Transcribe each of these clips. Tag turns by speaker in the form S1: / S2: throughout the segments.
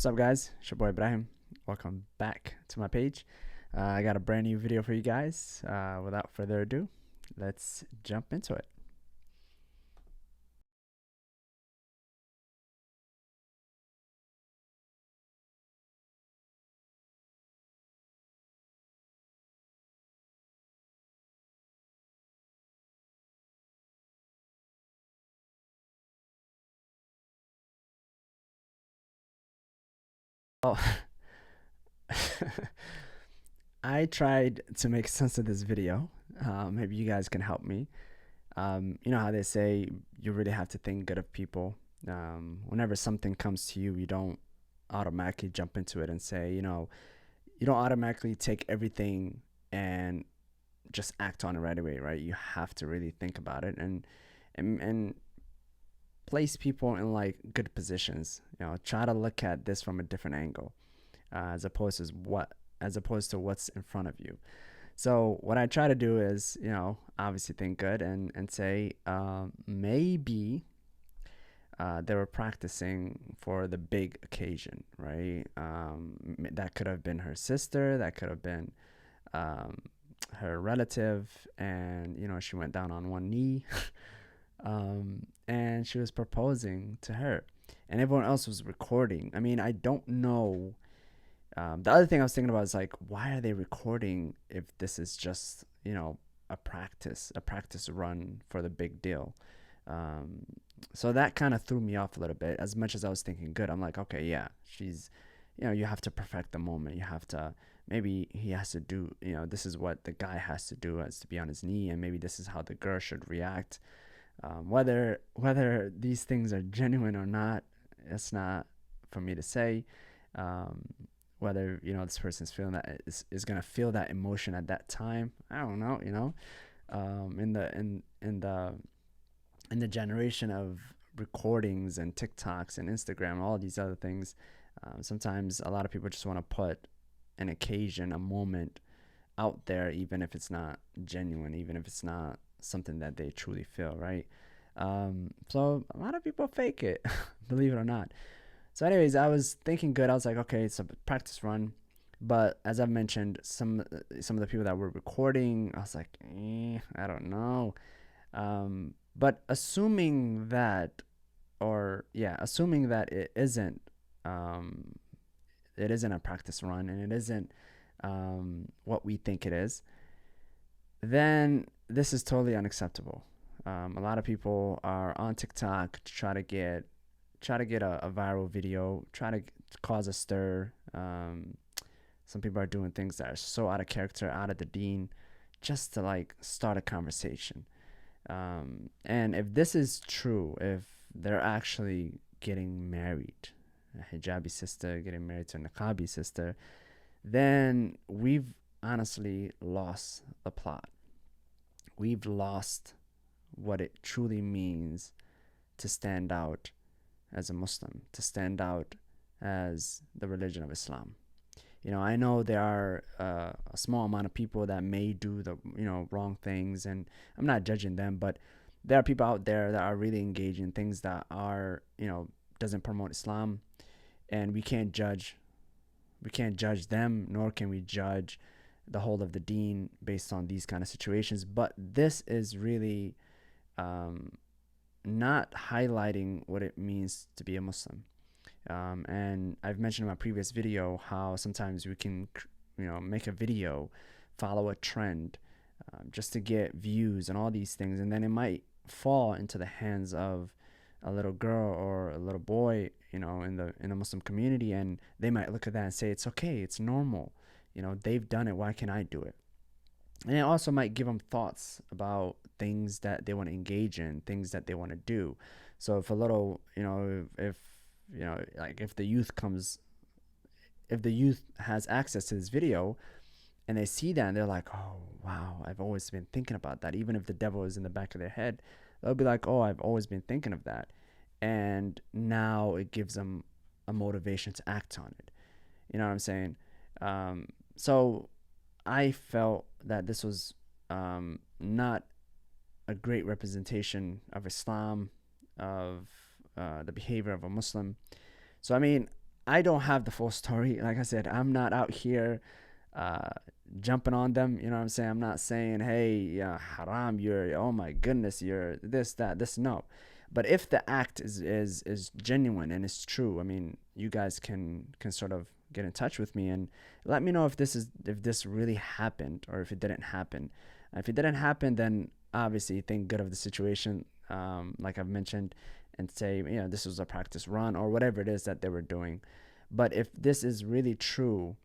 S1: What's up, guys? It's your boy Ibrahim. Welcome back to my page. I got a brand new video for you guys. Without further ado, let's jump into it. Oh, I tried to make sense of this video. Maybe you guys can help me. You know how they say you really have to think good of people. Whenever something comes to you, you don't automatically jump into it and say, you don't automatically take everything and just act on it right away, right? You have to really think about it and place people in like good positions. Try to look at this from a different angle, as opposed to what's in front of you. So what I try to do is, obviously think good and say, maybe they were practicing for the big occasion, right? That could have been her sister, that could have been um, her relative, and she went down on one knee, and she was proposing to her, and everyone else was recording. I mean, I don't know. The other thing I was thinking about is like, why are they recording if this is just a practice run for the big deal? Um, so that kind of threw me off a little bit. As much as I was thinking good, I'm like, okay, yeah, she's, you have to perfect the moment. You have to, maybe he has to do, this is what the guy has to do, as to be on his knee, and maybe this is how the girl should react. Whether these things are genuine or not, it's not for me to say. Um, Whether this person's feeling that is gonna feel that emotion at that time, I don't know. In the generation of recordings and TikToks and Instagram and all these other things, sometimes a lot of people just want to put an occasion, a moment out there, even if it's not genuine, even if it's not something that they truly feel, right? So a lot of people fake it, believe it or not. So, anyways, I was thinking good. I was like, okay, it's a practice run. But as I mentioned, some of the people that were recording, I was like, I don't know. But assuming that um, it isn't a practice run and it isn't what we think it is, then this is totally unacceptable. A lot of people are on TikTok to try to get a viral video, try to cause a stir. Some people are doing things that are so out of character, out of the deen, just to like start a conversation. And if this is true, if they're actually getting married, a hijabi sister getting married to a niqabi sister, then we've honestly lost the plot. We've lost what it truly means to stand out as a Muslim, to stand out as the religion of Islam. I know there are a small amount of people that may do the wrong things, and I'm not judging them, but there are people out there that are really engaged in things that are doesn't promote Islam, and we can't judge them, nor can we judge the whole of the deen based on these kind of situations. But this is really um, not highlighting what it means to be a Muslim. And I've mentioned in my previous video how sometimes we can, make a video, follow a trend, just to get views and all these things, and then it might fall into the hands of a little girl or a little boy, in the Muslim community, and they might look at that and say it's okay, it's normal, they've done it, why can't I do it? And it also might give them thoughts about things that they want to engage in, things that they want to do. So if a little, if like if the youth has access to this video and they see that and they're like, oh wow, I've always been thinking about that. Even if the devil is in the back of their head, they'll be like, oh, I've always been thinking of that, and now it gives them a motivation to act on it. You know what I'm saying? So I felt that this was not a great representation of Islam, of the behavior of a Muslim. So I mean, I don't have the full story. Like I said, I'm not out here uh, jumping on them. You know what I'm saying? I'm not saying, hey, yeah, haram, you're, oh my goodness, you're this, that, this. No. But if the act is genuine and it's true, I mean, you guys can sort of get in touch with me and let me know if this really happened or if it didn't happen. If it didn't happen, then obviously think good of the situation, like I've mentioned, and say, this was a practice run or whatever it is that they were doing. But if this is really true,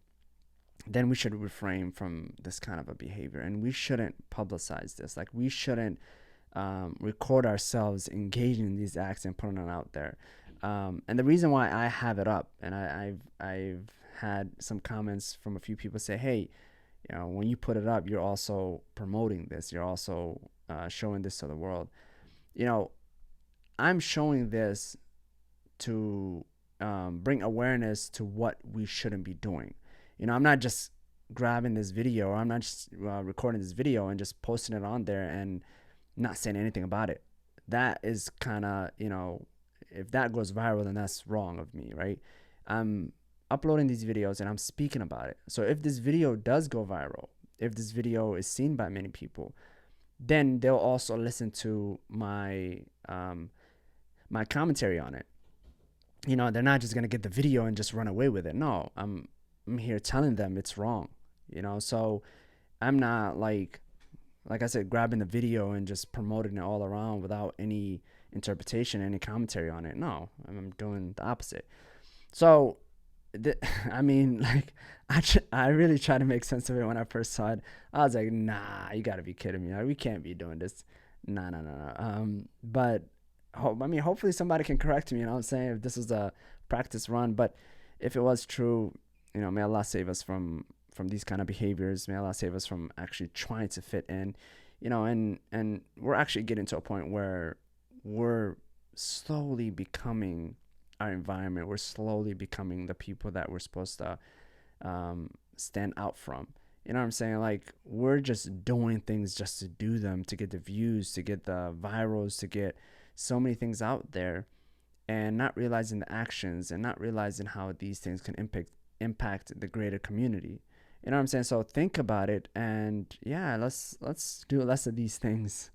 S1: then we should refrain from this kind of a behavior, and we shouldn't publicize this. Like, we shouldn't record ourselves engaging in these acts and putting it out there. And the reason why I have it up, and I've had some comments from a few people say, hey, when you put it up, you're also promoting this. You're also showing this to the world. You know, I'm showing this to bring awareness to what we shouldn't be doing. I'm not just grabbing this video, or I'm not just recording this video and just posting it on there and not saying anything about it. That is kind of, if that goes viral, then that's wrong of me, right? I'm uploading these videos and I'm speaking about it. So if this video does go viral, if this video is seen by many people, then they'll also listen to my commentary on it. They're not just gonna get the video and just run away with it. No, I'm here telling them it's wrong. So I'm not like I said, grabbing the video and just promoting it all around without any interpretation, any commentary on it. No, I'm doing the opposite. So, I mean, like, I really tried to make sense of it when I first saw it. I was like, nah, you gotta be kidding me. Like, we can't be doing this. Nah, nah, nah, nah. But I mean, hopefully somebody can correct me. You know what I'm saying? If this is a practice run, but if it was true, may Allah save us from these kind of behaviors. May Allah save us from actually trying to fit in, and we're actually getting to a point where we're slowly becoming our environment. We're slowly becoming the people that we're supposed to stand out from. You know what I'm saying? Like, we're just doing things just to do them, to get the views, to get the virals, to get so many things out there, and not realizing the actions and not realizing how these things can impact the greater community. You know what I'm saying? So think about it, and yeah, let's do less of these things.